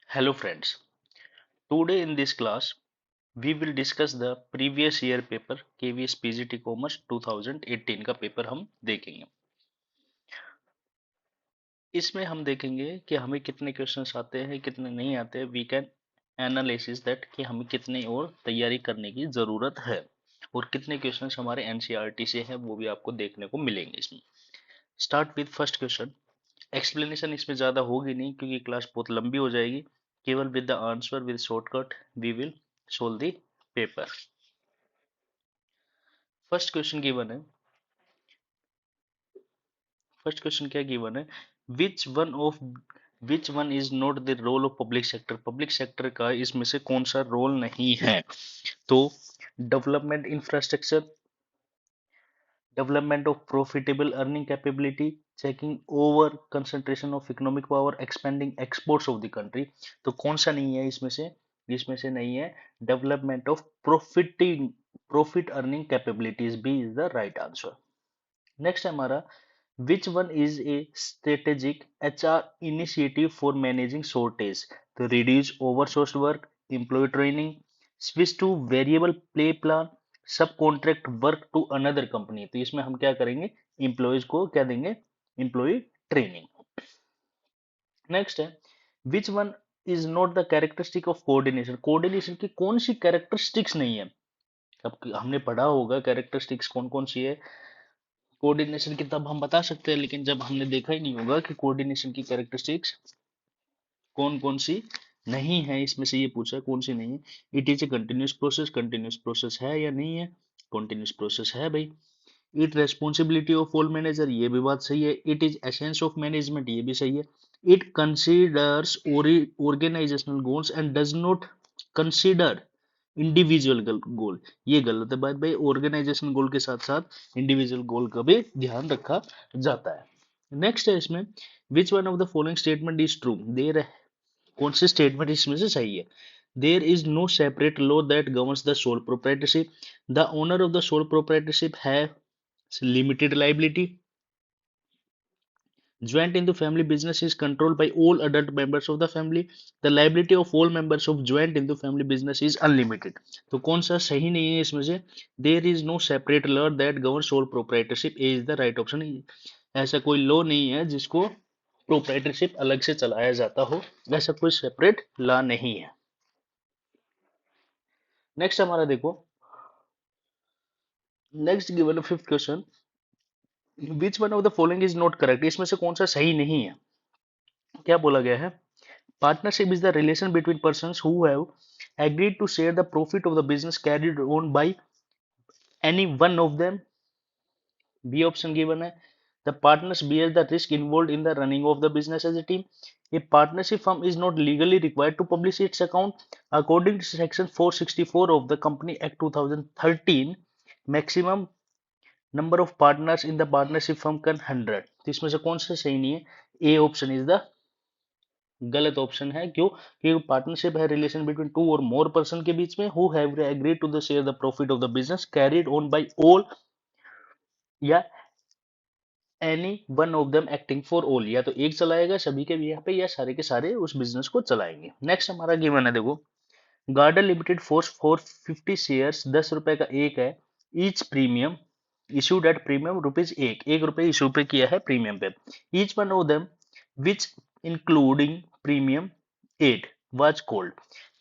Hello friends, today in this class we will discuss the previous year paper KVS PGT Commerce 2018 का paper हम देखेंगे। इसमें हम देखेंगे कि हमें कितने क्वेश्चंस आते हैं कितने नहीं आते हैं। वी कैन एनालिसिस दैट कि हमें कितने और तैयारी करने की ज़रूरत है और कितने क्वेश्चंस हमारे एनसीईआरटी से हैं वो भी आपको देखने को मिलेंगे। इसमें start with first question. Explanation इसमें ज़्यादा होगी नहीं क्योंकि क्लास बहुत लंबी हो जाएगी। केवल with the answer with shortcut we will solve the paper. First question given है। फर्स्ट क्वेश्चन क्या गिवन है? Which one is not the role of public sector. Public sector का इसमें से कौन सा रोल नहीं है? तो development infrastructure, development of profitable earning capability, checking over concentration of economic power, expending exports of the country. तो कौन सा नहीं है इसमें से? इसमें से नहीं है development of profit earning capabilities. B is the right answer. Next है हमारा which one is a strategic HR initiative for managing shortage? तो reduce oversourced work, employee training, switch to variable pay plan, subcontract work to another company। तो इसमें हम क्या करेंगे? Employees को क्या देंगे? Employee training। नेक्स्ट है which one is not the characteristic of coordination। Coordination की कौन सी कैरेक्टरिस्टिक्स नहीं है? अब हमने पढ़ा होगा कैरेक्टरिस्टिक्स कौन कौन सी है कोऑर्डिनेशन की, तब हम बता सकते हैं, लेकिन जब हमने देखा ही नहीं होगा कि कोऑर्डिनेशन की कैरेक्टरिस्टिक्स कौन कौन सी नहीं है, इसमें से ये पूछा है कौन सी नहीं है। It is a continuous process है या नहीं है? कंटिन्यूस प्रोसेस है भाई। It responsibility of all manager, ये भी बात सही है। It is essence of management, ये भी सही है। It considers organisational goals and does not consider individual goal, ये गलत है बात भाई। ऑर्गेनाइजेशन गोल के साथ साथ इंडिविजुअल गोल का भी ध्यान रखा जाता है। नेक्स्ट है इसमें which one of the following statement is true. There है कौन सी स्टेटमेंट इसमें से सही है? There is no separate law that governs the sole proprietorship. The owner of the sole proprietorship है limited liability. Joint into family business is controlled by all adult members of the family. The liability of all members of joint into family business is unlimited। तो कौन सा सही नहीं है इसमें से? There is no separate law that governs sole proprietorship is the right option। ऐसा कोई लॉ नहीं है जिसको प्रोप्राइटरशिप अलग से चलाया जाता हो, ऐसा कोई सेपरेट लॉ नहीं है। नेक्स्ट हमारा देखो, next given fifth question, which one of the following is not correct. इसमें से कौन सा सही नहीं है? क्या बोला गया है? Partnership is the relation between persons who have agreed to share the profit of the business carried on by any one of them। B option given है। The partners bear the risk involved in the running of the business as a team। A partnership firm is not legally required to publish its account according to section 464 of the Company Act 2013। Maximum number of partners in the partnership firm can 100। तो इसमें से कौन सा सही नहीं है? A option is the गलत option है। क्यों? क्योंकि पार्टनरशिप है रिलेशन बिटवीन टू और मोर पर्सन के बीच में who have agreed to the share the profit of the business carried on by all या any one of them acting for all. या तो एक चलाएगा सभी के यहाँ पे या सारे के सारे उस बिजनेस को चलाएंगे। नेक्स्ट हमारा गिवन है देखो, garden limited force for 50 shares 10 रुपए का एक है। Each premium issued at premium rupees एक रुपए इशू पे किया है प्रीमियम पे। Each one of them which including premium 8 was called.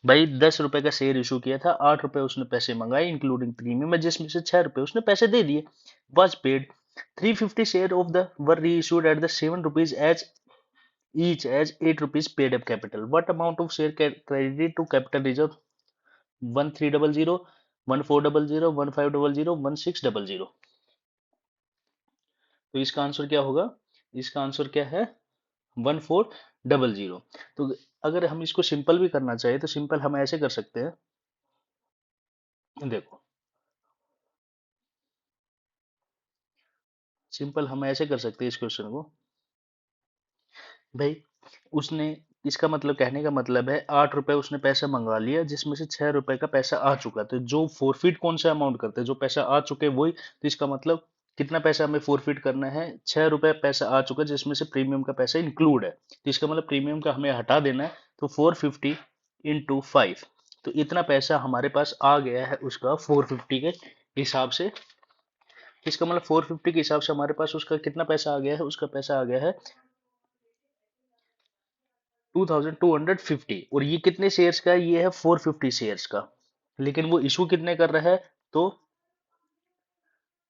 भाई 10 रुपए का शेयर इशू किया था, 8 रुपए उसने पैसे मंगाए इंक्लूडिंग प्रीमियम में, जिसमें से 6 रुपए उसने पैसे दे दिए। Was paid 350 share of the were reissued at the 7 rupees as each as 8 rupees paid up capital। What amount of share credited to capital reserve? 1300, 1400, 1500, 1600। तो इसका आंसर क्या होगा? इसका आंसर क्या है? 1400। तो अगर हम इसको सिंपल भी करना चाहे तो सिंपल हम ऐसे कर सकते हैं, देखो सिंपल हम ऐसे कर सकते हैं इस क्वेश्चन को। भाई उसने, इसका मतलब कहने का मतलब है 8 रुपए उसने पैसा मंगवा लिया जिसमें से 6 रुपए का पैसा आ चुका। तो जो फोरफिट कौन सा अमाउंट करते हैं? जो पैसा आ चुके वही। तो इसका मतलब कितना पैसा हमें फोरफिट करना है? 6 रुपए पैसा आ चुका जिसमें से प्रीमियम का पैसा इंक्लूड है। तो इसका मतलब प्रीमियम का हमें हटा देना है। तो 450 इंटू 5, तो इतना पैसा हमारे पास आ गया है उसका 450 के हिसाब से। इसका मतलब 450 के हिसाब से हमारे पास उसका कितना पैसा आ गया है, उसका पैसा आ गया है 2250। और ये कितने शेयर्स का है, ये है 450 शेयर्स का, लेकिन वो इशू कितने कर रहा है, तो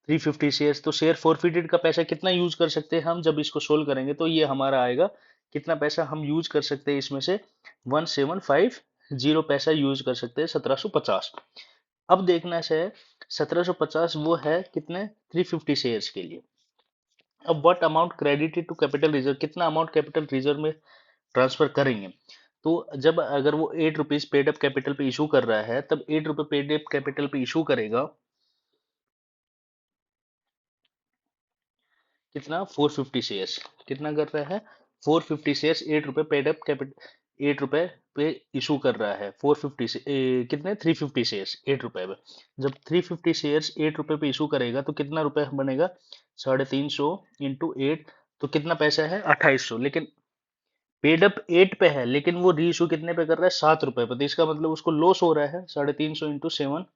350 शेयर्स। तो शेयर फॉरफिटेड का पैसा कितना यूज कर सकते हैं हम, जब इसको सोल्व करेंगे तो ये हमारा आएगा कितना पैसा हम यूज कर सकते हैं, इसमें से 1750 पैसा यूज कर सकते हैं 1750। अब देखना है 1750 वो है कितने 350 शेयर्स के लिए। अब what amount credited to capital reserve, कितना अमाउंट कैपिटल रिजर्व में ट्रांसफर करेंगे। तो जब अगर वो 8 रुपीज पेड अप कैपिटल पे इशू कर रहा है, तब 8 रुपए पेड अप कैपिटल पे इशू करेगा कितना 450 शेयर्स। कितना कर रहा है 450 शेयर्स, 8 रुपए पेड अप कैपिटल 8 रुपए पे इशू कर रहा है 450 से कितने 350 शेयर्स 8 रुपए पे। जब 350 शेयर्स 8 रुपए पे इशू करेगा तो कितना रुपए बनेगा 350 इंटू 8, तो कितना पैसा है 2800। लेकिन पेड अप 8 पे है, लेकिन वो री इशू कितने पे कर रहा है 7 रुपए पे, तो इसका मतलब उसको लॉस हो रहा है 350 इंटू 7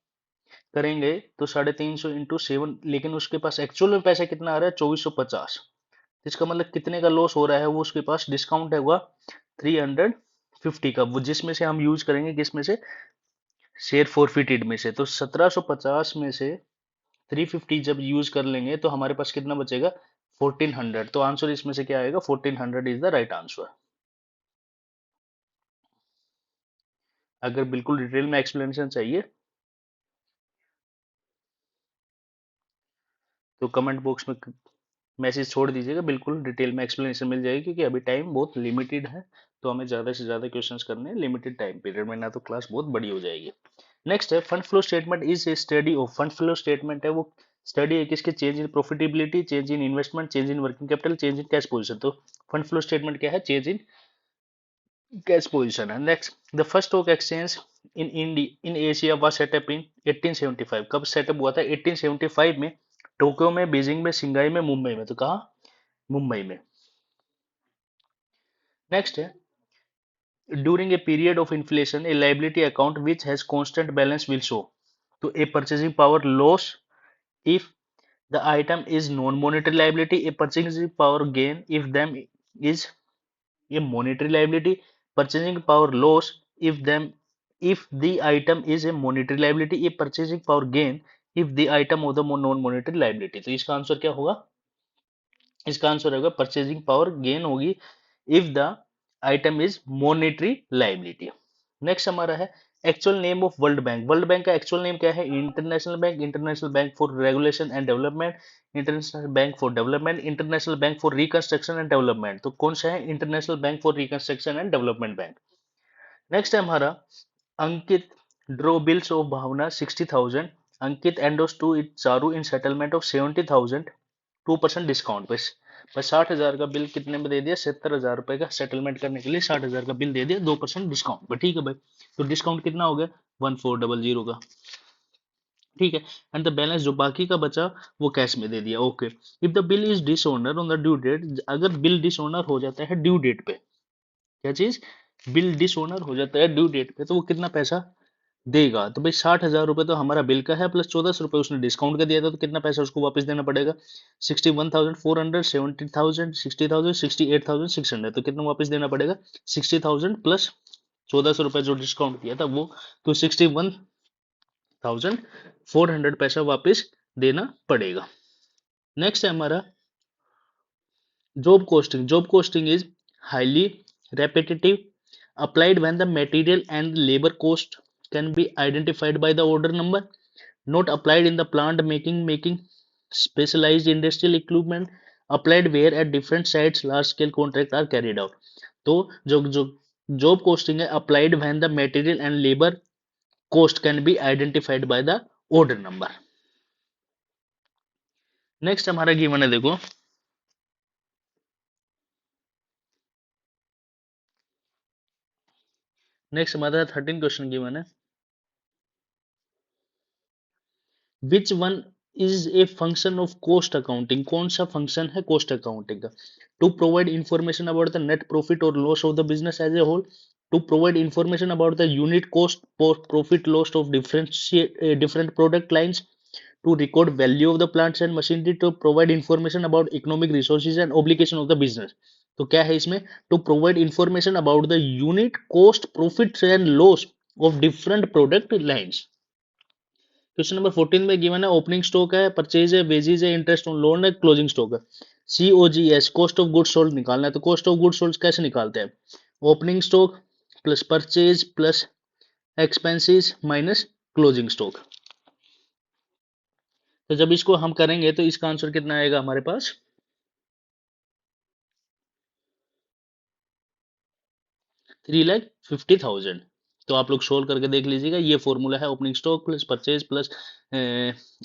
करेंगे तो 350 इंटू 7, लेकिन उसके पास एक्चुअल में पैसा कितना आ रहा है 2450। इसका मतलब कितने का लॉस हो रहा है, वो उसके पास डिस्काउंट है हुआ 350 का, वो जिसमें से हम यूज करेंगे किसमें से शेयर फॉरफिटेड में से। तो 1750 में से 350 जब यूज कर लेंगे तो हमारे पास कितना बचेगा 1400। तो आंसर इसमें से क्या आएगा 1400 इज द राइट आंसर। अगर बिल्कुल डिटेल में एक्सप्लेनेशन चाहिए तो कमेंट बॉक्स में मैसेज छोड़ दीजिएगा, बिल्कुल डिटेल में एक्सप्लेनेशन मिल जाएगी, क्योंकि अभी टाइम बहुत लिमिटेड है, तो हमें ज़्यादा से ज़्यादा क्वेश्चंस करने हैं लिमिटेड टाइम पीरियड में, ना तो क्लास बहुत बड़ी हो जाएगी। नेक्स्ट है fund flow statement is a study of, fund flow statement है वो स्टडी है किसके, change in profitability, change in investment, change in working capital, change in cash position. तो फंड फ्लो स्टेटमेंट क्या है, चेंज इन कैश पोजीशन है। Next, the first stock exchange in Asia was set up in 1875। कब setup हुआ था 1875 में, Tokyo में, Beijing में, सिंगाई में, मुंबई में। तो कहा मुंबई में। नेक्स्ट है during a period of inflation a liability account which has constant balance will show. तो a purchasing power loss if the item is non monetary liability, a purchasing power gain if them is a monetary liability, purchasing power loss if them if the item is a monetary liability, a purchasing power gain if the item of the non monetary liability। तो इसका answer क्या होगा, इसका answer होगा purchasing power gain होगी if the item is monetary liability. Next हमारा है actual name of world bank. World bank का एक्चुअल नेम क्या है, international bank, international bank for regulation and development, international bank for development, international bank for reconstruction and development. तो कौन सा है, international bank for reconstruction and development bank. Next है हमारा Ankit draw bills of Bhavna 60,000, Ankit endorse to it Charu in settlement of 70,000 2% discount पे। बस 60,000 का bill कितने में दे दिया, 70,000 रुपए का सेटलमेंट करने के लिए 60,000 का बिल दे दिया 2% डिस्काउंट पे। ठीक है भाई, तो डिस्काउंट कितना हो गया 1400 का। ठीक है, एंड द बैलेंस जो बाकी का बचा वो कैश में दे दिया। Okay, if the bill is dishonour on the due date, अगर बिल डिसऑनर हो जाता है ड्यू डेट पे, क्या चीज, बिल डिसऑनर हो जाता है ड्यू डेट पे, तो वो कितना पैसा देगा। तो भाई 60,000 रुपए तो हमारा बिल का है, प्लस 1400 रुपए उसने डिस्काउंट का दिया था, तो कितना पैसा उसको वापस देना पड़ेगा 61,400, 70,000, 60,000, 68,600। तो कितना वापस देना पड़ेगा 60,000 प्लस 1400 रुपए जो डिस्काउंट किया था वो, तो 61,400 पैसा वापस देना पड़ेगा। नेक्स्ट है हमारा job costing. Job costing is highly repetitive applied when the material and labor cost can be identified by the order number, not applied in the plant making specialized industrial equipment, applied where at different sites large scale contracts are carried out। तो जो जो job costing है applied when the material and labor cost can be identified by the order number। Next हमारा given है देखो, next हमारा 13 question given है, which one is a function of cost accounting. कौन सा फंक्शन है कॉस्ट अकाउंटिंग का, to provide information about the net profit और loss of the business as a whole, to provide information about the unit cost, profit loss of different product lines, to record value of the plants and machinery, to provide information about economic resources and obligation of the business. तो क्या है इसमें, to provide information about the unit cost, profit and loss of different product lines. Question number 14 में given है opening stock है, purchase है, wages है, interest on loan है, क्लोजिंग स्टॉक है। COGS cost of goods sold निकालना है। तो कॉस्ट ऑफ गुड्स सोल्ड कैसे निकालते हैं, opening stock plus purchase plus expenses minus closing stock. तो जब इसको हम करेंगे तो इसका आंसर कितना आएगा हमारे पास, 3,50,000। तो आप लोग सोल्व करके देख लीजिएगा, ये फॉर्मूला है opening stock plus purchase plus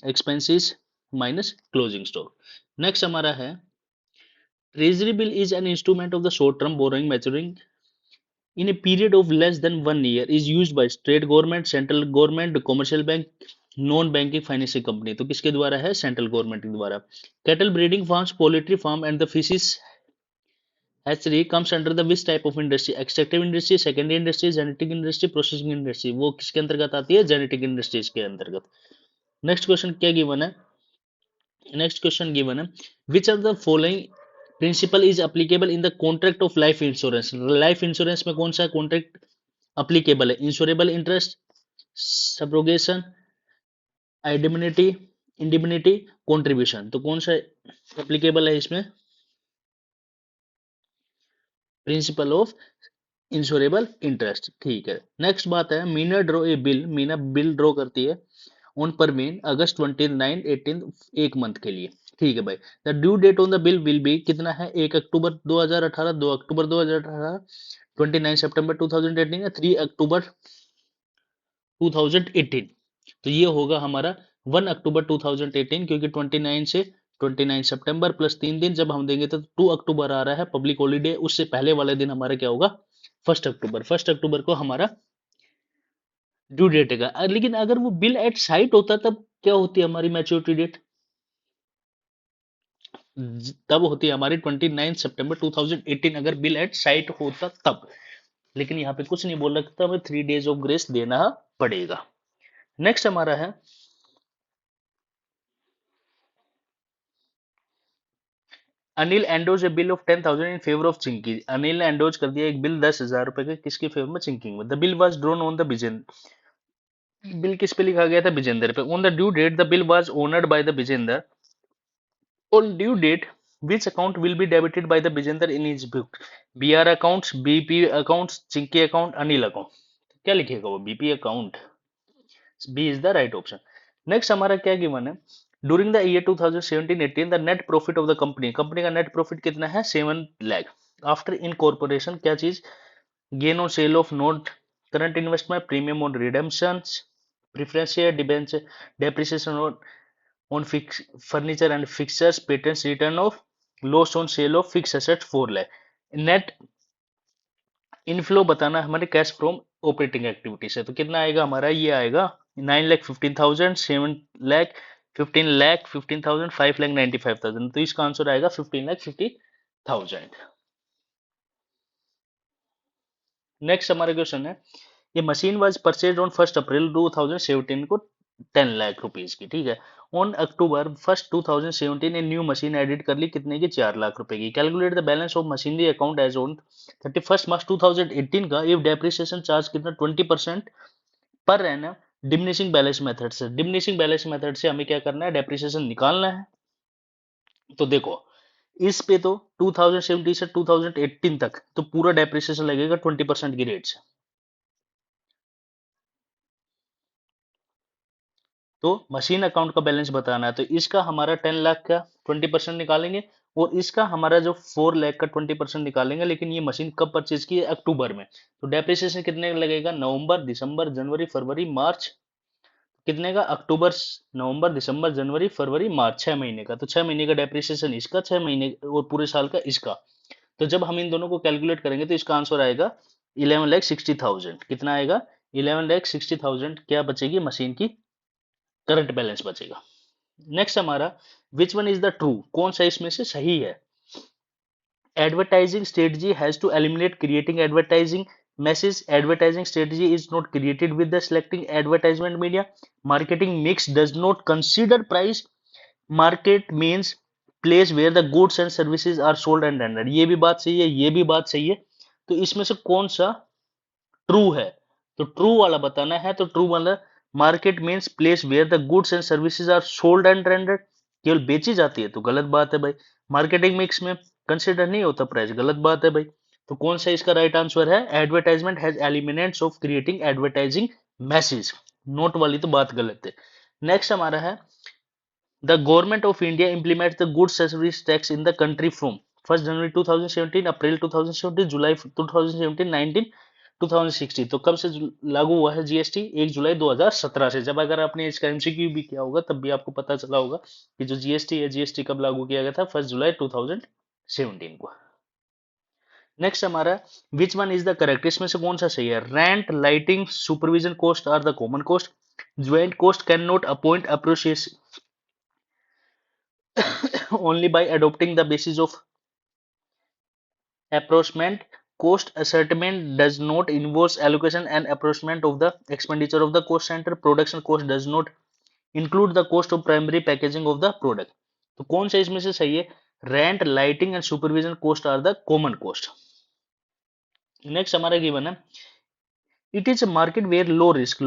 expenses minus closing stock. Next हमारा है treasury bill is an instrument of the short term borrowing maturing in a period of less than 1 year, is used by state government, central government, commercial bank, non banking financing company. तो किसके द्वारा है, central government के द्वारा। Cattle breeding farms, poultry farm and the fishes hatchery comes under the which type of industry, extractive industry, secondary industry, genetic industry, processing industry. वो किसके अंतर्गत आती है, जेनेटिक इंडस्ट्रीज के अंतर्गत। नेक्स्ट क्वेश्चन क्या गिवन है, नेक्स्ट क्वेश्चन गिवन है which are the following principle is applicable in the contract of life insurance. Life insurance में कौन सा कॉन्ट्रैक्ट अप्लीकेबल है, इंश्योरेबल इंटरेस्ट, सब्रोगेशन, इंडिमनिटी, इंडिमनिटी, कॉन्ट्रीब्यूशन। तो कौन सा एप्लीकेबल है इसमें, प्रिंसिपल ऑफ इंश्योरेबल इंटरेस्ट। ठीक है। नेक्स्ट बात है Meena draw a bill, Meena bill draw करती है ऑन पर मीन अगस्त 29, 18 एक मंथ के लिए। ठीक है भाई। The due date on the bill will be कितना है, 1 अक्टूबर 2018, 2 अक्टूबर 2018, 29 सितंबर 2018 या 3 अक्टूबर 2018। तो ये होगा हमारा 1 अक्टूबर 2018, क्योंकि 29 से 29 सितंबर प्लस 3 दिन जब हम देंगे तो 2 अक्टूबर आ रहा है पब्लिक हॉलीडे, उससे पहले वाले दिन हमारा क्या होगा, 1 अक्टूबर। 1 अक्टूबर को हमारा ड्यू डेट है। लेकिन अगर वो बिल एट साइट होता तब क्या होती है हमारी मैच्योरिटी डेट, तब होती है हमारी 29 सितंबर 2018 अगर बिल एट साइट होता तब। लेकिन यहाँ पे कुछ नहीं बोल रखा, हमें 3 डेज ऑफ ग्रेस देना पड़ेगा। नेक्स्ट हमारा है Anil endorse A bill of 10,000 in favour of Chinki. Anil ने एंडोज कर दिया एक बिल 10,000 रुपए के, किसके फेवर में, चिंकिंग में। The bill was drawn on the Bijendra, bill किस पे लिखा गया था, बिजेंद्र पे। On the due date the bill was honoured by the Bijendra, on due date which account will be debited by the Bijender in his book, BR accounts, BP accounts, Chinky account, Anil account। क्या लिखेगा वो, BP account, B is the right option। Next हमारा क्या given है, during the year 2017-18 the net profit of the company, company का net profit कितना है, 7 lakh. After incorporation क्या चीज, gain on sale of note current investment, premium on redemption, preference share, debenture, depreciation on furniture and fixtures, patents, return of loss on sale of fixed assets 4 lakh। Net inflow बताना हमारे cash from operating activity से। तो कितना आएगा हमारा, ये आएगा 9,15,000, 7 लाख, 15 लाख, 15,000, 5,95,000। तो इसका आंसर आएगा 15,50,000। नेक्स्ट हमारा क्वेश्चन है, ये machine was purchase on 1 April 2017 को 10 लाख रुपीज की। ठीक है। On October 1 2017 a new machine added कर ली, कितने की, 4 लाख रुपए की। Calculate the balance of machinery account as on 31 March 2018 का, इफ डेप्रिसिएशन चार्ज कितना, 20% पर एनम डिमिनिशिंग बैलेंस मेथड से। डिमिनिशिंग बैलेंस मेथड से हमें क्या करना है, डेप्रिसिएशन निकालना है। तो देखो इस पे तो 2017 से 2018 तक तो पूरा डेप्रिसिएशन लगेगा 20% की रेट से। तो मशीन अकाउंट का बैलेंस बताना है, तो इसका हमारा 10 लाख का 20% निकालेंगे, और इसका हमारा जो 4 लाख का 20% निकालेंगे। लेकिन ये मशीन कब परचेज की है, अक्टूबर में। तो डेप्रिसिएशन कितने का लगेगा, नवंबर, दिसंबर, जनवरी, फरवरी, मार्च, कितने का, अक्टूबर, नवंबर, दिसंबर, जनवरी, फरवरी, मार्च, 6 महीने का। तो 6 महीने का डेप्रिसिएशन इसका, 6 महीने और पूरे साल का इसका। तो जब हम इन दोनों को कैलकुलेट करेंगे तो इसका आंसर आएगा 11,60,000। कितना आएगा, 11,60,000 क्या बचेगी, मशीन की करंट बैलेंस बचेगा। नेक्स्ट हमारा which one is the true, कौन सा इसमें से सही है। Advertising strategy has to eliminate creating advertising message. Advertising strategy is not created with the selecting advertisement media. Marketing mix does not consider price. Market means place where the goods and services are sold and rendered. ये भी बात सही है, ये भी बात सही है। तो इसमें से कौन सा ट्रू है? तो ट्रू वाला बताना है। तो ट्रू वाला, market means place where the goods and services are sold and rendered, केवल बेची जाती है, तो गलत बात है भाई। मार्केटिंग मिक्स में कंसिडर नहीं होता प्राइस, गलत बात है भाई। तो कौन सा इसका राइट आंसर है? Advertisement has elements of creating advertising message. Note वाली तो बात गलत है। नेक्स्ट हमारा है, the government of India implements the goods service tax in the country from 1 जनवरी 2017, अप्रैल 2017, जुलाई 2017, 19 2016। तो कब से लागू हुआ है जीएसटी? 1 जुलाई 2017 से। जब अगर आपने इसका एमसीक्यू भी किया होगा तब भी आपको पता चला होगा कि जो जीएसटी है, जीएसटी कब लागू किया गया था? 1 जुलाई 2017 को। नेक्स्ट हमारा, which one is the correct? इसमें से कौन सा सही है? Rent, lighting, supervision cost are the common cost. Joint cost can not appoint appreciation only by adopting the basis of apportionment. Cost ascertainment does not involve allocation and apportionment of the expenditure of the cost center. Production cost does not include the cost of primary packaging of the product. तो कौन सा इसमें से सही है? Rent, lighting and supervision cost are the common cost. Next हमारा given है, it is a market where low risk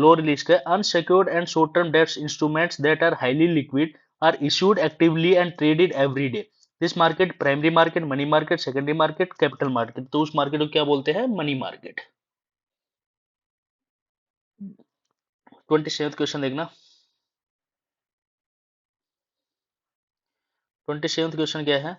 है, unsecured and short term debts instruments that are highly liquid are issued actively and traded every day. This market primary market, money market, secondary market, capital market। तो उस market को क्या बोलते हैं? Money market. 27th question देखना। 27th question क्या है?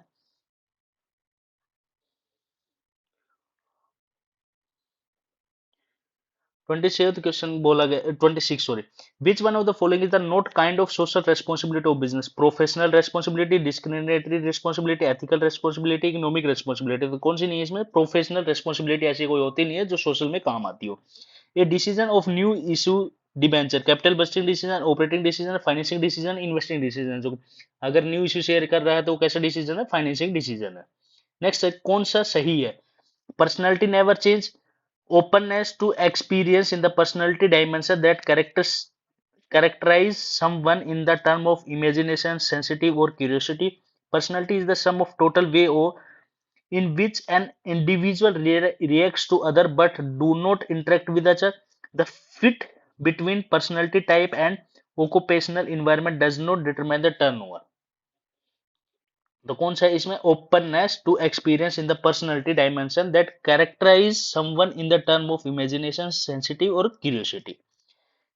27th question बोला गया, 26 sorry, which one of the following is the not kind of social responsibility of business? Professional responsibility, discriminatory responsibility, ethical responsibility, economic responsibility. तो कौन सी नहीं है इसमें? प्रोफेशनल रेस्पॉन्सिबिलिटी ऐसी कोई होती नहीं है जो सोशल में काम आती हो। A decision of new issue debenture, capital budgeting decision, operating decision, financing decision, investing decision. जो अगर न्यू इशू शेयर कर रहा है तो कैसा डिसीजन है? फाइनेंसिंग डिसीजन है। नेक्स्ट है, कौन सा सही है? Personality never change, openness to experience in the personality dimension that characterize someone in the term of imagination, sensitive or curiosity. Personality is the sum of total way in which an individual reacts to other but do not interact with other. The fit between personality type and occupational environment does not determine the turnover. तो कौन सा है इसमें? Openness to experience in the personality dimension that characterize someone in the term of imagination, sensitive और curiosity.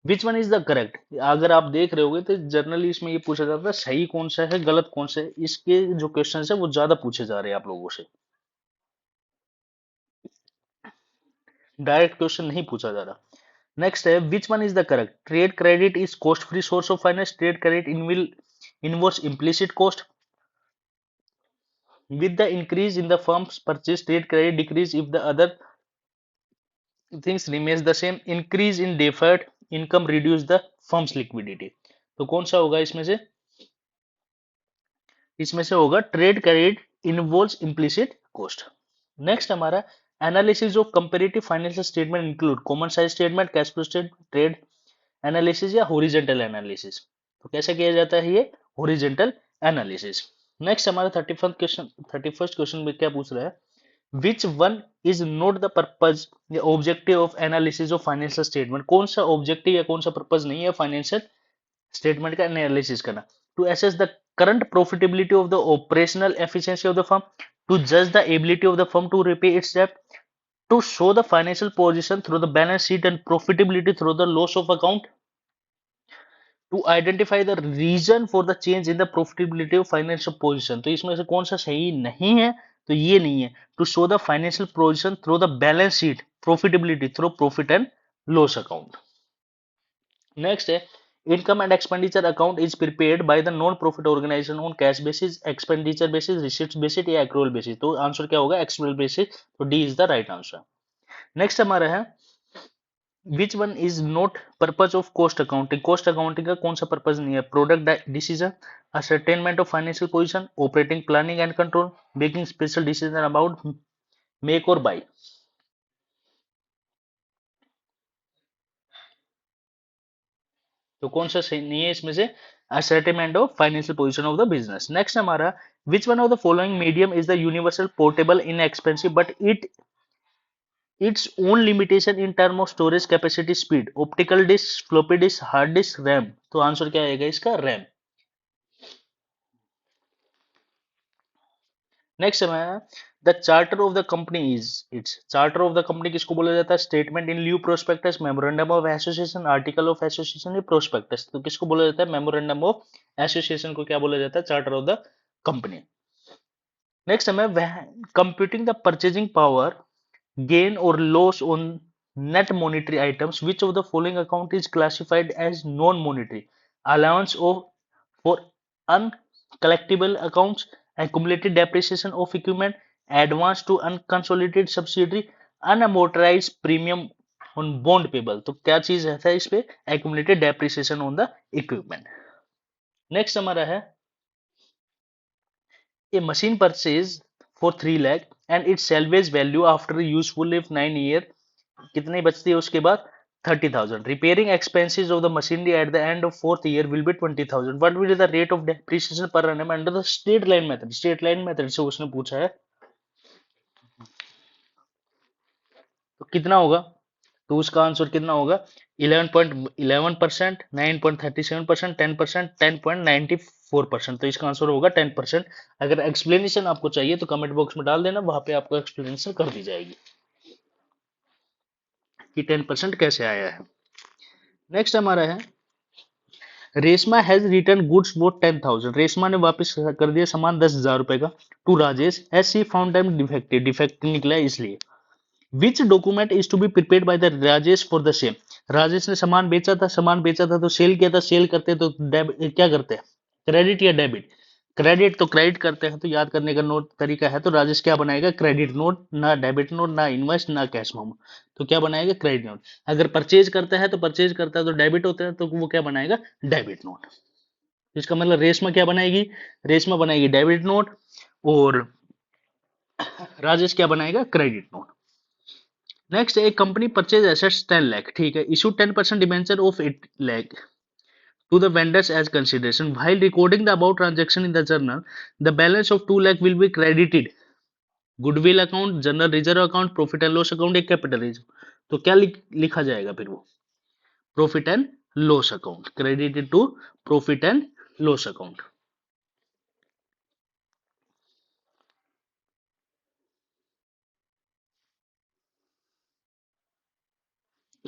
Which one is the correct? अगर आप देख रहे होगे तो जनरली इसमें ये पूछा जाता है सही कौन सा है, गलत कौन सा है। इसके जो क्वेश्चन है वो ज्यादा पूछे जा रहे हैं आप लोगों से, डायरेक्ट क्वेश्चन नहीं पूछा जा रहा। नेक्स्ट है, which one is the correct? Trade credit is cost free source of finance. Trade credit involves implicit cost. With the increase in the firm's purchase, trade credit decrease if the other things remains the same. Increase in deferred income reduce the firm's liquidity. तो कौन सा होगा इसमें से? इसमें से होगा trade credit involves implicit cost. Next हमारा, analysis of comparative financial statement include common size statement, cash flow statement, trade analysis या हॉरिजॉन्टल एनालिसिस। तो कैसे किया जाता है ये? Horizontal analysis. नेक्स्ट हमारा 31st क्वेश्चन में क्या पूछ रहा है? Which one is not the purpose या objective of analysis of financial statement? कौन सा ऑब्जेक्टिव या कौन सा पर्पज नहीं है फाइनेंशियल स्टेटमेंट का एनालिसिस करना? To assess the current profitability of the operational efficiency of the firm, to जज the ability of the firm to repay its debt, to show the financial position through the balance sheet and profitability through the loss of account, to identify the reason for the change in the profitability of financial position। तो इसमें से कौन सा सही नहीं है? तो ये नहीं है। to show the financial position through the balance sheet, profitability through profit and loss account। Next है, income and expenditure account is prepared by the non profit organisation on cash basis, expenditure basis, receipt basis या accrual basis. तो answer क्या होगा? Accrual basis. तो D is the right answer. Next हमारा है, which one is not purpose of cost accounting? Cost accounting का कौन सा पर्पज नहीं है? Product decision, ascertainment of financial position, operating planning and control, making special decision about make और bye. तो कौन सा सही नहीं है इसमें से? ascertainment of financial position of the business. Next हमारा, which one of the following medium is the universal portable inexpensive but its own limitation in term of storage capacity speed? Optical disk, floppy disk, hard disk, RAM. तो answer क्या आएगा इसका? RAM. Next हमारा, the charter of the company is its charter of the company किसको बोला जाता है? Statement in lieu prospectus, memorandum of association, article of association, prospectus. तो किसको बोला जाता है? मेमोरेंडम ऑफ एसोसिएशन को क्या बोला जाता है? Charter of the company. Next हमें, computing the purchasing power gain or loss on net monetary items, which of the following account is classified as non-monetary? Allowance of for uncollectible accounts, accumulated depreciation of equipment, advance to unconsolidated subsidiary, unamortized premium on bond payable. तो क्या चीज है इस पे? accumulated depreciation on the equipment. Next हमारा है, a machine purchase for 3 lakh and its salvage value after useful life 9 year कितनी बचती है उसके बाद? 30,000. Repairing expenses of the machinery at the end of 4th year will be 20,000. What will be the rate of depreciation per annum under the straight line method? Straight line method से उसने पूछा है, तो कितना होगा? तो उसका आंसर कितना होगा? 11.11%, 9.37%, 10%, 10.94%. तो इसका आंसर होगा 10%. अगर एक्सप्लेनेशन आपको चाहिए तो कमेंट बॉक्स में डाल देना, वहां पे आपको एक्सप्लेनेशन कर दी जाएगी कि 10% कैसे आया है. नेक्स्ट हमारा है, Reshma has return goods for 10,000. Reshma ने वापस कर दिया सामान 10,000 रुपए का to Rajesh, as she found them defective. Defect निकला है इसलिए. Which document is to be prepared by the Rajesh for the same? Rajesh ने सामान बेचा था तो सेल किया था. सेल करते तो क्या करते हैं? क्रेडिट या डेबिट? क्रेडिट. तो क्रेडिट करते हैं तो याद करने का नोट तरीका है, तो राजेश क्या बनाएगा? Credit note. ना डेबिट नोट, ना इनवॉइस, ना कैश मेमो. तो क्या बनाएगा? Credit note. अगर परचेज करता है तो डेबिट होता है, तो वो क्या बनाएगा? Debit note. इसका मतलब रेशमा क्या बनाएगी? रेशमा बनाएगी डेबिट नोट और राजेश क्या बनाएगा? Credit note. नेक्स्ट, एक कंपनी परचेज एसेट्स 10 लाख. ठीक है. Issue 10% debenture of 8 lakh to the vendors as consideration. While recording the above transaction in the journal, the balance of 2 lakh will be credited goodwill account, general reserve account, profit and loss account, एक capital reserve. तो क्या लिखा जाएगा फिर वो? Profit and loss account. Credited to profit and loss account.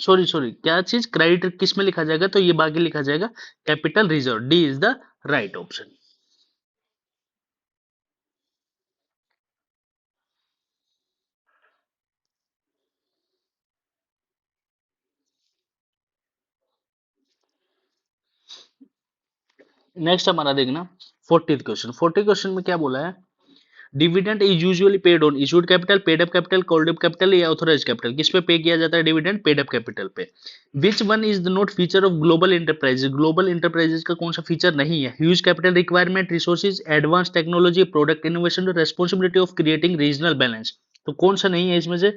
Sorry, क्या चीज? Credit किस में लिखा जाएगा? तो ये बाकी लिखा जाएगा capital reserve. D is the right option. Next हमारा देखना 40th क्वेश्चन. 40 क्वेश्चन में क्या बोला है? Dividend is usually paid on issued capital, paid up capital, called up capital या ऑथराइज कैपिटल. किस पे पे किया जाता है डिविडेंड? पेड अप कैपिटल पे. विच one is the not feature of global enterprises? Global enterprises का कौन सा फीचर नहीं है? Huge capital requirement, resources, advance technology, product innovation, responsibility of creating regional balance. तो कौन सा नहीं है इसमें से?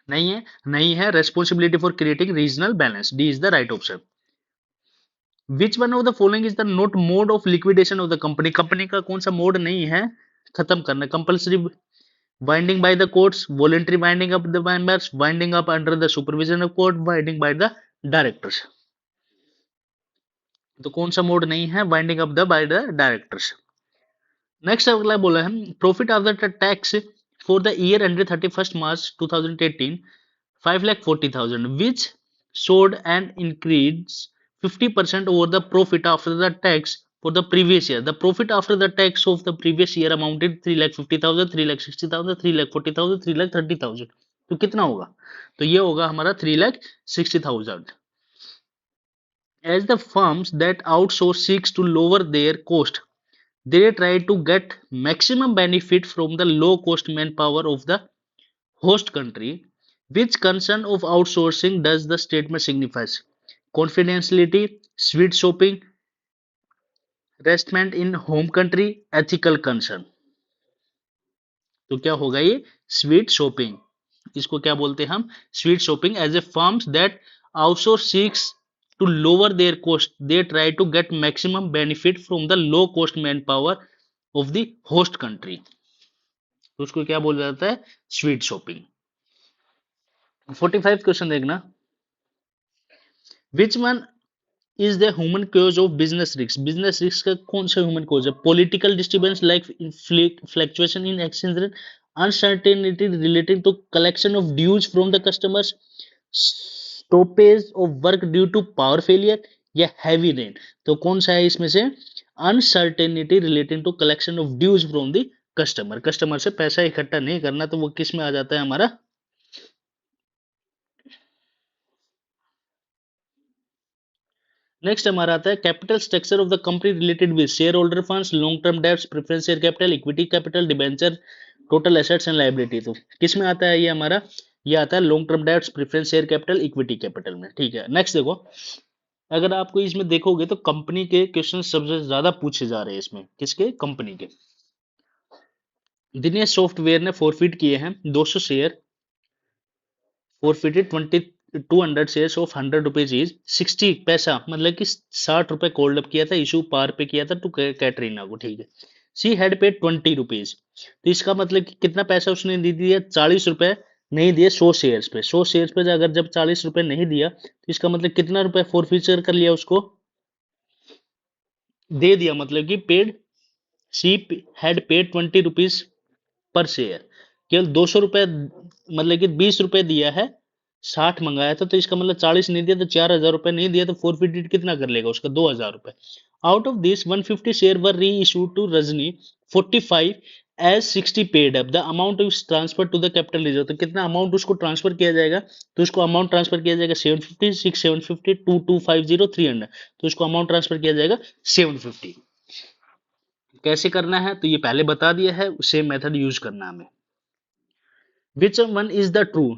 नहीं है responsibility for creating regional balance. D is the right option. Which one of the following is the not mode of liquidation of the company? Company का कौन सा मोड नहीं है खत्म करना? Compulsory winding by the courts, voluntary winding up the members, winding up under the supervision of court, winding by the directors. तो कौन सा मोड नहीं है? Winding up the by the directors. Next अगला बोला है, profit after tax for the year ended 31st March 2018 5,40,000, which showed an increase 50% over the profit after the tax for the previous year. The profit after the tax of the previous year amounted 3,50,000, 3,60,000, 3,40,000, 3,30,000. तो कितना होगा? तो ये होगा हमारा 3,60,000. As the firms that outsource seeks to lower their cost, they try to get maximum benefit from the low cost manpower of the host country. Which concern of outsourcing does the statement signifies? Confidentiality, sweet shopping, restment in home country, ethical concern. तो क्या होगा ये? Sweet shopping. इसको क्या बोलते हैं हम? Sweet shopping. As a firms that outsource seeks to lower their cost. They try to get maximum benefit from the low cost manpower of the host country. तो उसको क्या बोला जाता है? Sweet shopping. 45 क्वेश्चन देखना। Which one is the human cause of business risk? Business risk का कौन सा ह्यूमन कॉज है? Political disturbance like fluctuation in exchange rate, uncertainty related to collection of dues from the customers, stoppage of work due to power failure, या heavy rain. तो कौन सा है इसमें से? Uncertainty relating to collection of dues from the customer. Customer से पैसा इकट्ठा नहीं करना, तो वो किस में आ जाता है हमारा? नेक्स्ट हमारा आता है capital structure of the company related with share holder funds, long term debts, preference share capital, equity capital, debenture, total assets and liability. तो किस में आता है ये हमारा? ये आता है long term debts, preference share capital, equity capital में। ठीक है, नेक्स्ट देखो। अगर आपको इसमें देखोगे तो कंपनी के क्वेश्चन सबसे ज्यादा पूछे जा रहे हैं इसमें। किसके? कंपनी के। दिनेश सॉफ्टवेयर ने फॉरफिट किए हैं 200 share, forfeited 200 shares of 100 rupees is 60 पैसा, मतलब कि 60 रुपए कोल्ड अप किया था, इशू पार पे किया था टू कैटरीना को। ठीक है, सी हैड पेड 20 रुपीज। तो इसका मतलब कि कितना पैसा उसने दे दिया? 40 रुपए नहीं दिए 100 शेयर्स पे। 100 शेयर्स पे अगर जब 40 रुपए नहीं दिया तो इसका मतलब कितना रुपए फॉरफिचर कर लिया उसको? दे दिया, मतलब कि paid, she had paid 20 rupees per share. केवल 200 रुपए, मतलब कि 20 रुपए दिया है, 60 मंगाया था, तो इसका मतलब 40 नहीं दिया तो 4000 रुपए नहीं दिया, तो फोरफिटेड कितना कर लेगा उसका? 2000 रुपए। Out of this 150 share were reissued to Rajni 45 as 60 paid up, the amount is transfer to the capital reserve. तो कितना अमाउंट उसको ट्रांसफर किया जाएगा? तो उसको अमाउंट ट्रांसफर किया जाएगा 750, 6 750, 2250, 300। तो उसको अमाउंट ट्रांसफर किया जाएगा 750। कैसे करना है तो ये पहले बता दिया है, सेम मेथड यूज करना है हमें। Which one is the true?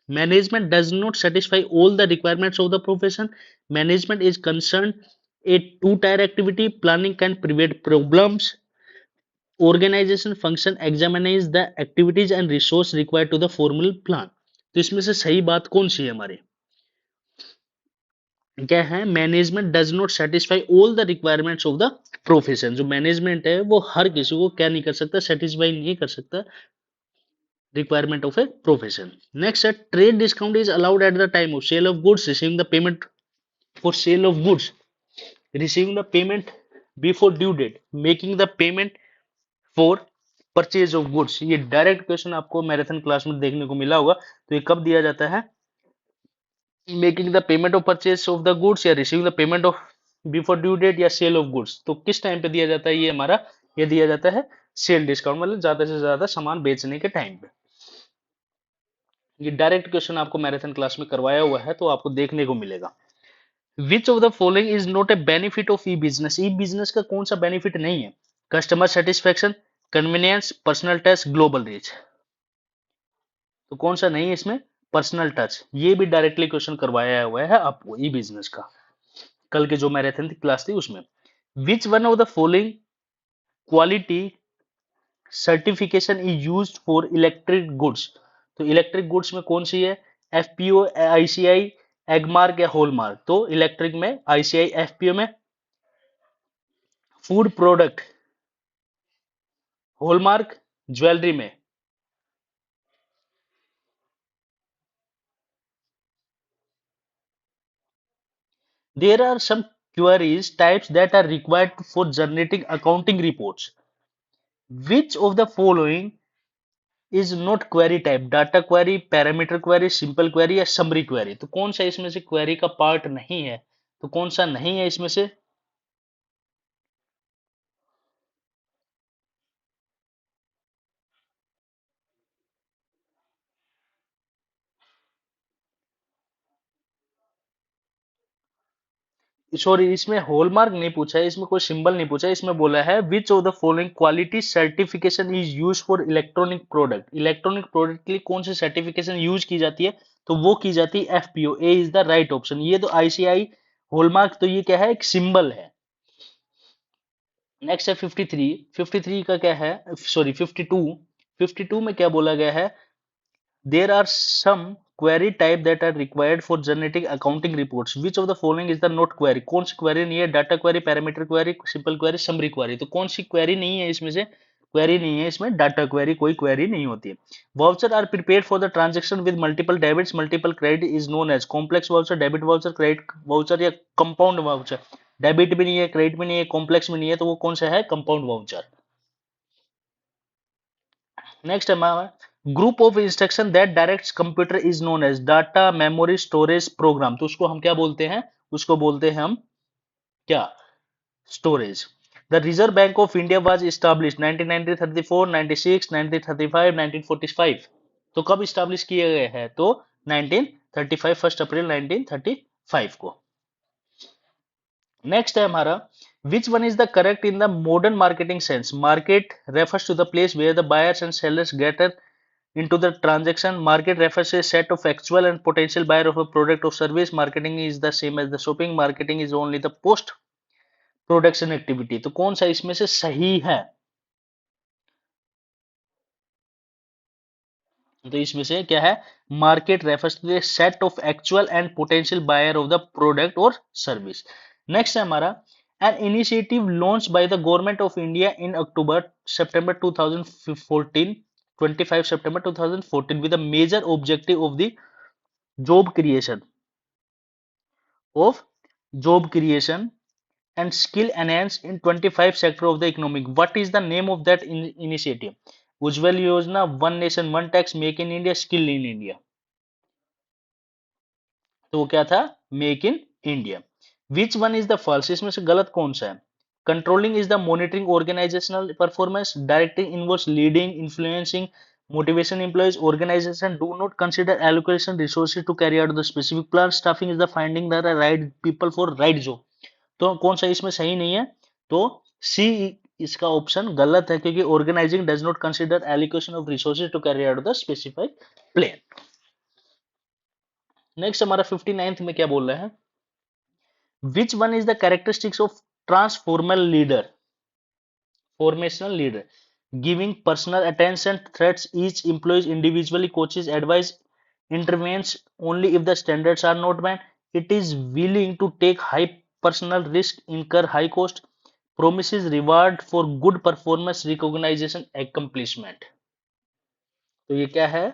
Management does not satisfy all the requirements of the profession. Management is concerned a two-tier activity. Planning can prevent problems. Organization function examines the activities and resource required to the formal plan. तो इसमें से सही बात कौन सी है हमारी? क्या है? Management does not satisfy all the requirements of the profession. जो मैनेजमेंट है वो हर किसी को क्या नहीं कर सकता? सेटिस्फाई नहीं कर सकता requirement of a profession. Next, a trade discount is allowed at the time of sale of goods, receiving the payment for sale of goods, receiving the payment before due date, making the payment for purchase of goods. ये direct question आपको marathon class में देखने को मिला होगा। तो ये कब दिया जाता है? Making the payment of purchase of the goods, या receiving the payment of before due date, या सेल ऑफ गुड्स। तो किस टाइम पे दिया जाता है ये हमारा? ये दिया जाता है सेल डिस्काउंट, मतलब ज्यादा से ज्यादा सामान बेचने के टाइम पे। ये डायरेक्ट क्वेश्चन आपको मैराथन क्लास में करवाया हुआ है, तो आपको देखने को मिलेगा। विच of the following is not a benefit of E business? E business का कौन सा बेनिफिट नहीं है? Customer satisfaction, convenience, personal touch, global reach. तो कौन सा नहीं है इसमें? Personal touch. ये भी डायरेक्टली क्वेश्चन करवाया हुआ है आपको ई बिजनेस का, कल के जो मैराथन की क्लास थी उसमें। विच one of the following quality certification is used for electric goods? तो इलेक्ट्रिक गुड्स में कौन सी है? एफपीओ, आईसीआई, एगमार्क, या हॉलमार्क। तो इलेक्ट्रिक में आईसीआई, एफपीओ में फूड प्रोडक्ट, हॉलमार्क ज्वेलरी में। There are some queries types that are required for generating accounting reports. Which of the following is not query type? Data query, parameter query, simple query, या summary query। तो कौन सा इसमें से query का part नहीं है? तो कौन सा नहीं है इसमें से? सॉरी, इसमें हॉलमार्क नहीं पूछा है, इसमें कोई सिंबल नहीं पूछा है, इसमें बोला है which of the following quality certification is use for electronic product. Electronic product के लिए कौन सी सर्टिफिकेशन यूज की जाती है? तो वो की जाती है FPO. A is the right option. ये तो आईसीआई, हॉलमार्क, तो ये क्या है? एक सिंबल है। नेक्स्ट है 53। 53 का क्या है? सॉरी 52। 52 में क्या बोला गया है? There are some query type that are required for generating accounting reports. Which of the following is the not query? कौन सी query नहीं है? Data query, parameter query, simple query, summary query. तो कौन सी query नहीं है इसमें से? Query नहीं है इसमें, data query कोई query नहीं होती है. Voucher are prepared for the transaction with multiple debits, multiple credit is known as complex voucher, debit voucher, credit voucher या compound voucher. Debit भी नहीं है, credit भी नहीं है, complex भी नहीं है, तो वो कौन सा है? Compound voucher. नेक्स्ट है group of instruction that directs computer is known as data memory storage program. तो उसको हम क्या बोलते हैं? उसको बोलते हैं हम क्या? Storage. The reserve bank of India was established 1990, 34, 96, 1935, 1945. तो कब एस्टैब्लिश किए गए हैं? तो 1935, 1 अप्रैल 1935 को. नेक्स्ट है हमारा which one is the correct in the modern marketing sense? Market refers to the place where the buyers and sellers get into the transaction. Market refers to a set of actual and potential buyer of a product or service. Marketing is the same as the shopping. Marketing is only the post production activity. तो कौन सा इसमें से सही है? तो इसमें से क्या है? Market refers to the set of actual and potential buyer of the product और सर्विस. नेक्स्ट है हमारा an initiative launched by the government of India in September 2014, 25 September 2014 with a major objective of the job creation of job creation and skill enhance in 25 sector of the economic. What is the name of that initiative? Ujjwal Yojana, One Nation One Tax, Make in India, Skill in India. तो वो क्या था? Make in India. Which one is the false? इसमें से गलत कौन सा है? Controlling is the monitoring organisational performance. Directing involves leading, influencing, motivation employees. Organization do not consider allocation resources to carry out the specific plan. Staffing is the finding the right people for right job. तो कौन सा इसमें सही नहीं है? तो सी इसका option गलत है, क्योंकि organising does not consider allocation of resources to carry out the specified plan. Next हमारा 59th में क्या बोल रहे हैं? Which one is the characteristics of transformal leader? Formational leader. Giving personal attention, threats each employee individually, coaches advice, intervenes only if the standards are not met. It is willing to take high personal risk, incur high cost, promises reward for good performance, recognition, accomplishment. तो ये क्या है?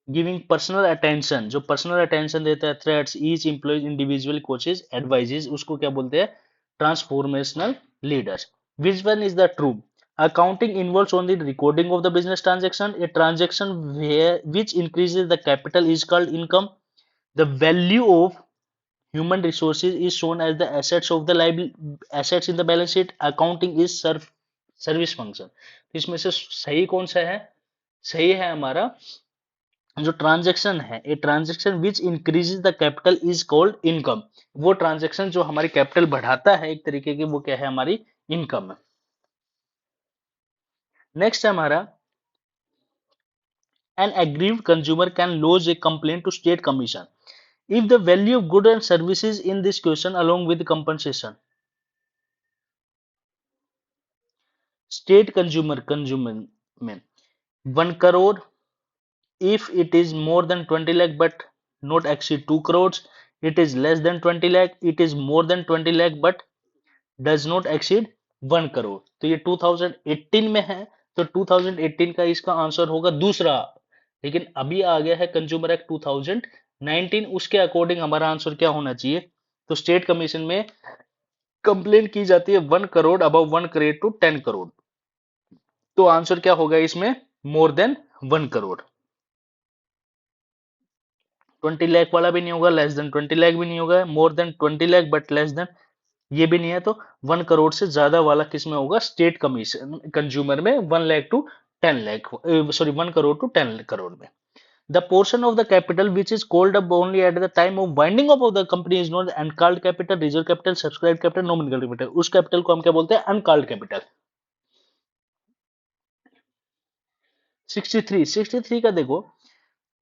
Giving personal attention. जो personal attention देता है, threats each employ individual, coaches advises, उसको क्या बोलते हैं? Transformational leaders. Which one is the true? Accounting involves only the recording of the business transaction. A transaction which increases the capital is called income. The value of human resources is shown as the assets of the assets in the balance sheet. Accounting is service function. इसमें से सही कौन सा है? सही है हमारा जो ट्रांजैक्शन है, a transaction which increases the capital is called income. वो ट्रांजैक्शन जो हमारी कैपिटल बढ़ाता है एक तरीके की, वो क्या है? हमारी इनकम है. नेक्स्ट है हमारा an aggrieved consumer can lodge a complaint to state commission if the value of goods and services in this question along with compensation. State consumer में 1 crore if it is more than 20 lakh but not exceed 2 crores. It is less than 20 lakh. It is more than 20 lakh but does not exceed 1 crore. तो ये 2018 में है, तो 2018 का इसका answer होगा दूसरा. लेकिन अभी आ गया है कंज्यूमर एक्ट 2019, उसके अकॉर्डिंग हमारा आंसर क्या होना चाहिए? तो स्टेट कमीशन में कंप्लेन की जाती है 1 करोड़ अबव 1 करोड़ टू 10 करोड़. तो आंसर क्या होगा इसमें? More than 1 crore. 20 लाख वाला भी नहीं होगा, लेस देन 20 लाख भी नहीं होगा, more than 20 lakh but less than ये भी नहीं है. तो 1 करोड़ से ज्यादा वाला किस में होगा? स्टेट कमीशन कंज्यूमर में 1 lakh to 10 lakh, sorry 1 crore to 10 crore में. The portion of the capital which is called up only at the time of winding up of the company is known as uncalled capital, reserve capital, subscribed capital, nominal capital. उस capital को हम क्या बोलते हैं? Uncalled capital. 63 का देखो,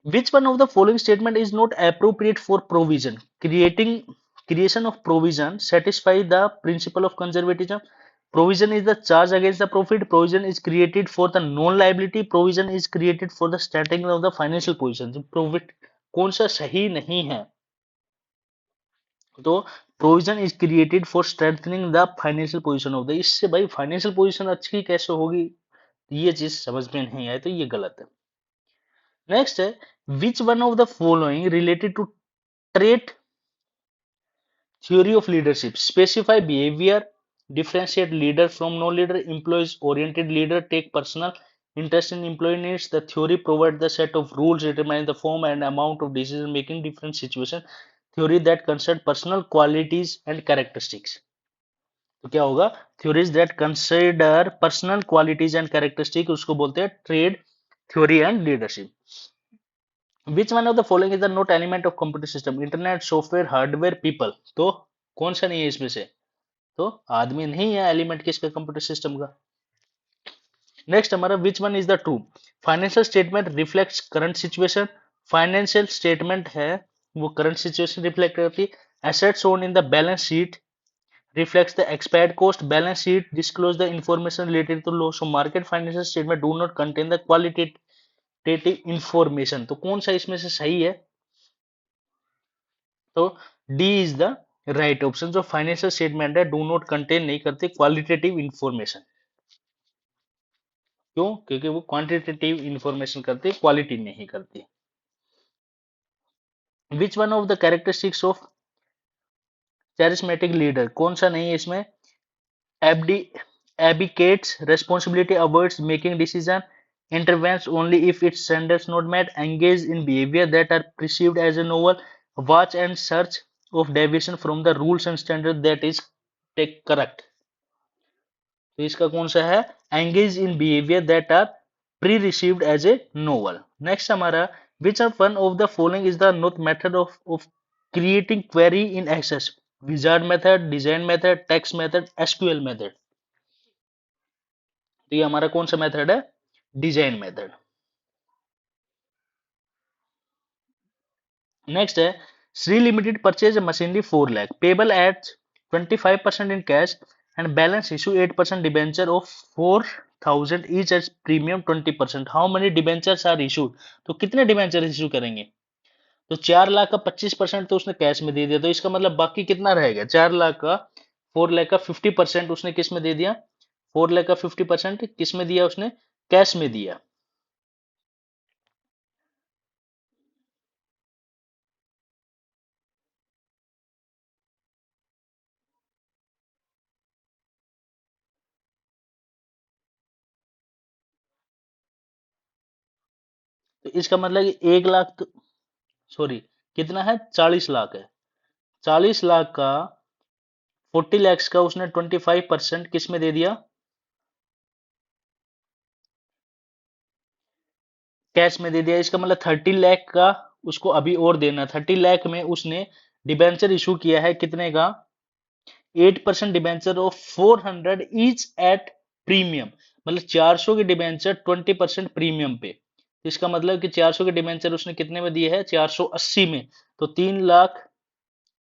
which one of the following statement is not appropriate for provision? Creation of provision satisfy the principle of conservatism. Provision is the charge against the profit. Provision is created for the non liability. Provision is created for the strengthening of the financial position. तो profit कौन सा सही नहीं है? तो provision is created for strengthening the financial position of the, इससे भाई financial position अच्छी कैसे होगी? ये चीज समझ में नहीं आए तो ये गलत है। नेक्स्ट है, which one of the following related to trait theory of leadership? Specify behaviour, differentiate leader from no leader, employees oriented leader take personal interest in employee needs. The theory provides the set of rules determining the form and amount of decision making different situation. Theory that concern personal qualities and characteristics. तो क्या होगा? Theories that consider personal qualities and characteristics उसको बोलते हैं trade theory and leadership. Which one of the following is the not element of computer system? Internet, software, hardware, people. तो कौन सा नहीं है इसमें से? तो आदमी नहीं है एलिमेंट किसका? कंप्यूटर सिस्टम का। नेक्स्ट हमारा which one is the true? Financial statement reflects current situation. Financial statement है वो करंट सिचुएशन रिफ्लेक्ट करती है। Assets own in the balance sheet reflects the expired cost. Balance sheet disclose the information related to loss of market. Financial statement do not contain the qualitative information. तो कौन सा इसमें से सही है? तो D is the right option. जो financial statement है डू नॉट कंटेन नहीं करते क्वालिटेटिव इंफॉर्मेशन। क्यों? क्योंकि वो क्वांटिटेटिव इंफॉर्मेशन करते, क्वालिटी नहीं करती। विच one of the characteristics of charismatic leader? कौन सा नहीं है इसमें? abdicates responsibility, avoids making decision, intervenes only if its standards not met, engage in behavior that are perceived as a novel, watch and search of deviation from the rules and standards that is take correct। तो इसका कौन सा है? engage in behavior that are pre-received as a novel। Next हमारा which of one of the following is the not method of creating query in access? wizard method, design method, text method, SQL method। तो ये हमारा कौन सा method है? Design method. Next है Shri limited purchase machinery 4 lakh, payable at 25% in cash and balance issue 8% debenture of 4000 each as premium 20%। How many debentures are issued? तो कितने debenture issue करेंगे? तो 4 लाख का 25% तो उसने कैश में दे दिया, तो इसका मतलब बाकी कितना रहेगा? 4 लाख का 4 लाख का 50% उसने किस में दे दिया? 4 लाख का 50% किस में दिया उसने? कैश में दिया। तो इसका मतलब 1 लाख तो सॉरी कितना है? 40 लाख है। 40 लाख का 40 lakhs का उसने 25% किस में दे दिया? कैश में दे दिया। इसका मतलब 30 लाख का उसको अभी और देना। 30 लाख में उसने डिबेंचर इशू किया है कितने का? 8% debenture of 400 each at premium, मतलब 400 के डिबेंचर 20% प्रीमियम पे। तो इसका मतलब कि 400 के डिबेंचर उसने कितने में दिए हैं? 480 में। तो 3 लाख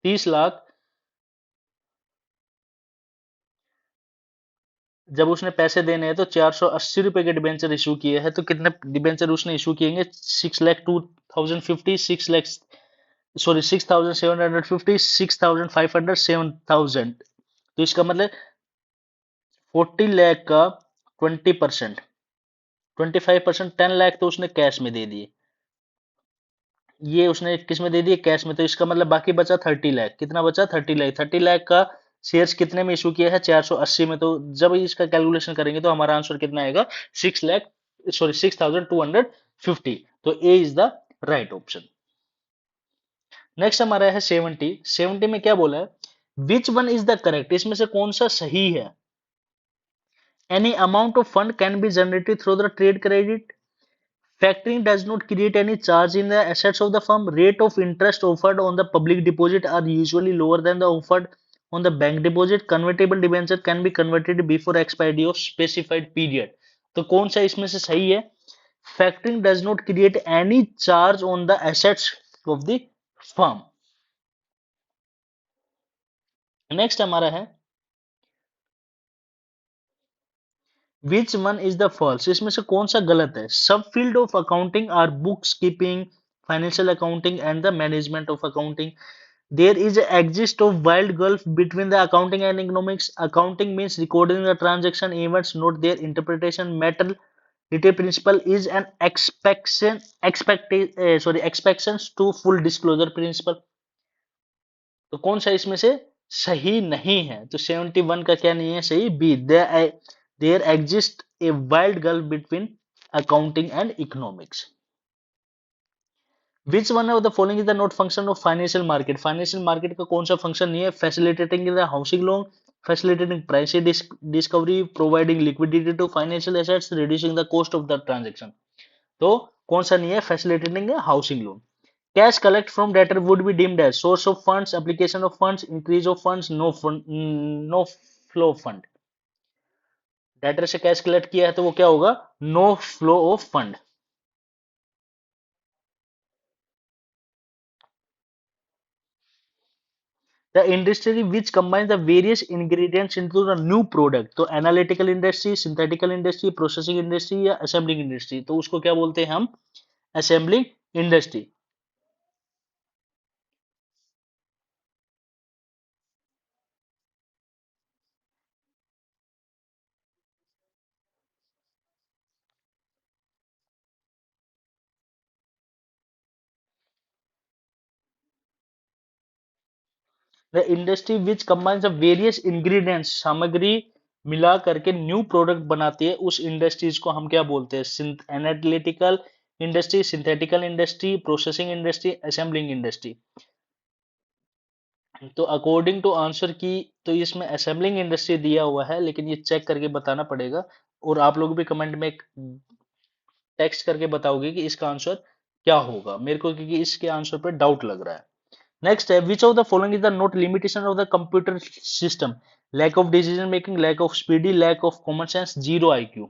30 लाख जब उसने पैसे देने हैं तो 480 रुपए के डिबेंचर इशू किए हैं। तो कितने डिबेंचर उसने इशू किएंगे? 6,02,050, 6 लाख सॉरी 6,750, 6,500, 7,000। तो इसका मतलब 40 लाख का 20%, 25%, 10 लाख तो उसने कैश में दे दिए। ये उसने किस में दे दिए? कैश में। तो इसका मतलब बाकी बचा 30 लाख। कितना बचा? 30 लाख। 30 लाख का शेयर्स कितने में इशू किया है? 480 में। तो जब इसका कैलकुलेशन करेंगे तो हमारा आंसर कितना आएगा? 6 लाख सॉरी 6,250। तो A is the right option. Next हमारा है 70। 70 में क्या बोला है? Which one is the correct? इसमें से कौन सा सही है? Any amount of fund can be generated through the trade credit. Factoring does not create any charge in the assets of the firm. Rate of interest offered on the public deposit are usually lower than the offered on the bank deposit. Convertible debenture can be converted before expiry of specified period. तो कौन सा इसमें से सही है? Factoring does not create any charge on the assets of the firm. Next हमारा है which one is the false, इसमें से कौन सा गलत है? Sub field of accounting are books keeping, financial accounting and the management of accounting. There is a exist of wild gulf between the accounting and economics. Accounting means recording the transaction events, not their interpretation. Metal retail principle is an expectations to full disclosure principle. तो कौन सा इसमें से सही नहीं है? तो 71 का क्या नहीं है सही? B, there exist a wild gulf between accounting and economics. Which one of the following is the not function of financial market? Financial market का कौन सा function नहीं है? Facilitating the housing loan, facilitating price discovery, providing liquidity to financial assets, reducing the cost of the transaction. तो कौन सा नहीं है? Facilitating the housing loan. Cash collect from debtor would be deemed as source of funds, application of funds, increase of funds, no flow of fund. Debtor से cash collect किया है तो वो क्या होगा? No flow of fund. The industry which combines the various ingredients into the new product, तो analytical industry, synthetical industry, processing industry या assembling industry, तो उसको क्या बोलते हैं हम? Assembling industry. The industry which combines the various ingredients, सामग्री मिला करके न्यू प्रोडक्ट बनाती है, उस इंडस्ट्रीज को हम क्या बोलते हैं? Analytical industry, synthetical industry, processing industry, assembling industry. तो अकॉर्डिंग टू आंसर की, तो इसमें असेंबलिंग इंडस्ट्री दिया हुआ है, लेकिन ये चेक करके बताना पड़ेगा. और आप लोग भी कमेंट में टेक्स्ट करके बताओगे कि इसका आंसर क्या होगा मेरे को, क्योंकि इसके आंसर पे डाउट लग रहा है. नेक्स्ट है, which of the following is the not limitation of the computer system? Lack of decision making, lack of speedy, lack of common sense, zero IQ.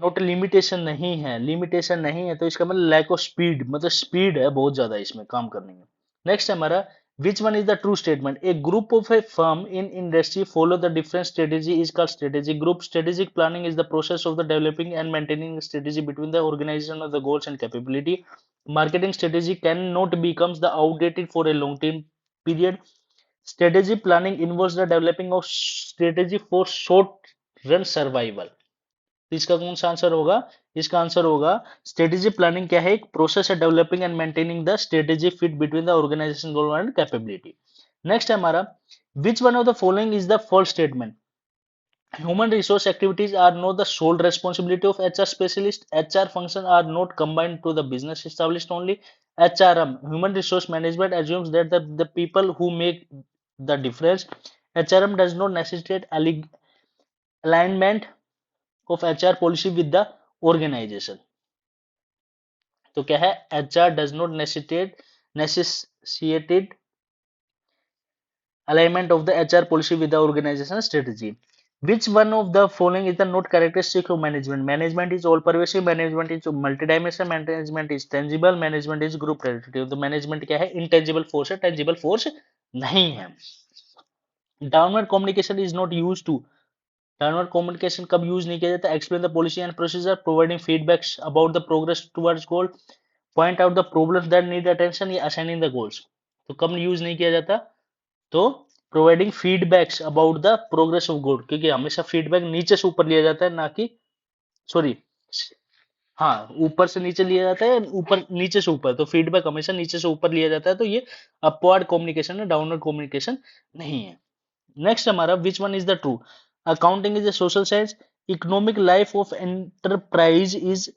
Not limitation नहीं है, लिमिटेशन नहीं है, तो इसका मतलब लैक ऑफ स्पीड, मतलब speed है बहुत ज्यादा इसमें काम करने में. नेक्स्ट है हमारा, which one is the true statement? A group of a firm in industry follow the different strategy is called strategic group. Strategic planning is the process of the developing and maintaining strategy between the organisation of the goals and capability. Marketing strategy cannot becomes the outdated for a long term period. Strategic planning involves the developing of strategy for short run survival. तो इसका कौन सा answer होगा? इसका answer होगा, strategy planning क्या है? एक प्रोसेस है developing and maintaining the strategy fit between the organisation goal and capability. Next है हमारा, which one of the following is the false statement? Human resource activities are not the sole responsibility of HR specialist. HR functions are not combined to the business established only. HRM, human resource management, assumes that the people who make the difference. HRM does not necessitate alignment of HR policy with the organization. तो क्या है? HR does not necessitate alignment of the HR policy with the organization strategy. Which one of the following is the not characteristic of management? Management is all pervasive, management is multidimensional, management is tangible, management is group repetitive. तो management क्या है? Intangible force है, tangible force नहीं है. Downward communication is not used to. Downward communication कब use नहीं किया जाता? Explain the policy and procedure, providing feedbacks about the progress towards goal, point out the problems that need attention या assigning the goals. तो कब use नहीं किया जाता? तो providing feedbacks about the progress of good, क्योंकि हमेशा फीडबैक नीचे से ऊपर लिया जाता है, ना कि सॉरी, हाँ, ऊपर से नीचे लिया जाता है, ऊपर नीचे से ऊपर, तो फीडबैक हमेशा नीचे से ऊपर लिया जाता है, तो ये अपवर्ड कम्युनिकेशन है, डाउनवर्ड कम्युनिकेशन नहीं है. नेक्स्ट हमारा, which one is the true? Accounting is a social science. Economic life of enterprise is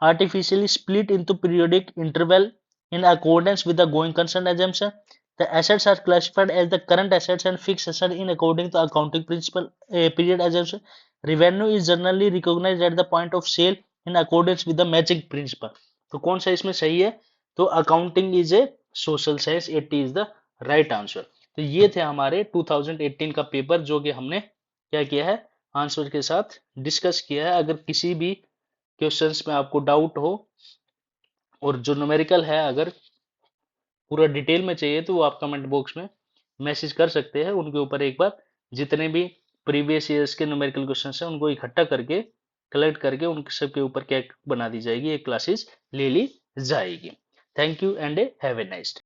artificially split into periodic interval in accordance with the going concern assumption. The assets are classified as the current assets and fixed assets in according to accounting principle period assumption. Revenue is generally recognized at the point of sale in accordance with the matching principle. तो कौन सा इसमें सही है? तो accounting is a social science, 80 is the right answer. तो ये थे हमारे 2018 का पेपर, जो कि हमने क्या किया है? आंसर के साथ डिस्कस किया है. अगर किसी भी क्वेश्चंस में आपको डाउट हो, और जो न्यूमेरिकल है अगर पूरा डिटेल में चाहिए, तो वो आप कमेंट बॉक्स में मैसेज कर सकते हैं. उनके ऊपर एक बार जितने भी प्रीवियस ईयर्स के न्यूमेरिकल क्वेश्चन है उनको इकट्ठा करके कलेक्ट करके उन सबके ऊपर क्या बना दी जाएगी, एक क्लासेस ले ली जाएगी। Thank you and have a nice day.